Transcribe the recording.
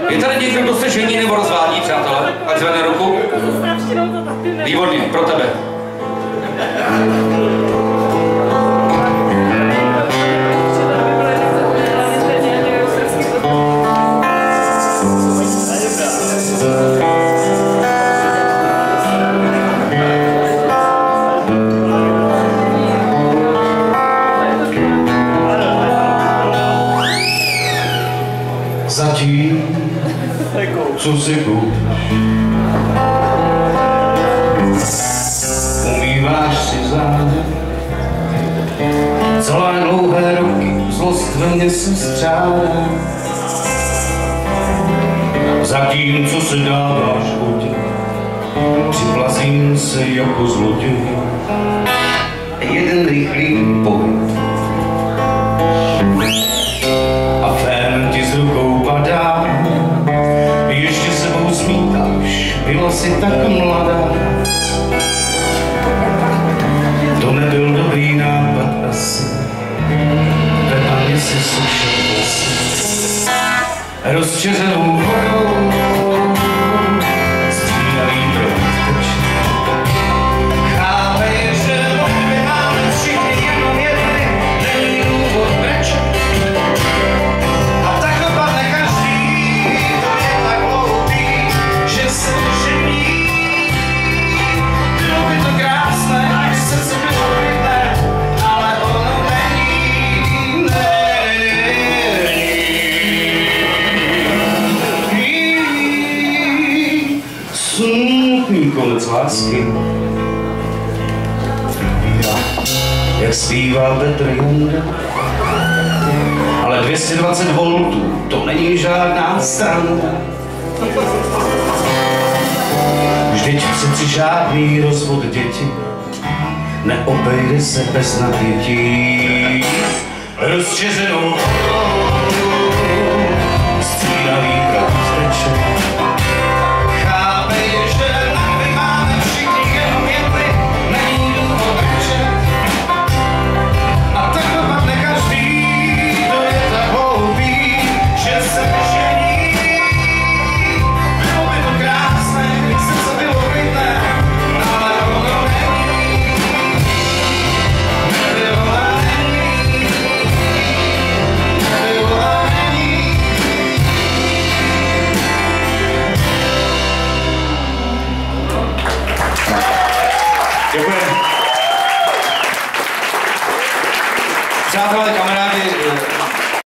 Je tady někdo, kdo se žení nebo rozvádí, přátelé? Ať zvedne ruku. Výborně, pro tebe. Zatím, co si kůž, umýváš si zády. Celé dlouhé roky zlost ve mně se střádá. Zatím, co se dáváš vodě, připlazím se jako zloděj. Jeden rychlý pohyb a fén ti z rukou padá. Ještě sebou zmítáš, byla si tak mladá. To nebyl dobrý nápad asi, ve paně si sušel vlasy. Rozčeřenou vodou střídavý proud teče. Chápej, že my máme všichni jenom jedny, není důvod brečet. A tak dopadne každý, to je tak hloupý, že se žení. Bylo by to krásné, až srdce by to klidné, ale ono není, smutný konec lásky. Jak zpívá Petr Janda. Ale 220 voltů, to není žádná stranda. Vždyť přeci žádný rozvod děti neobejde se bez napětí. Rozčeřenou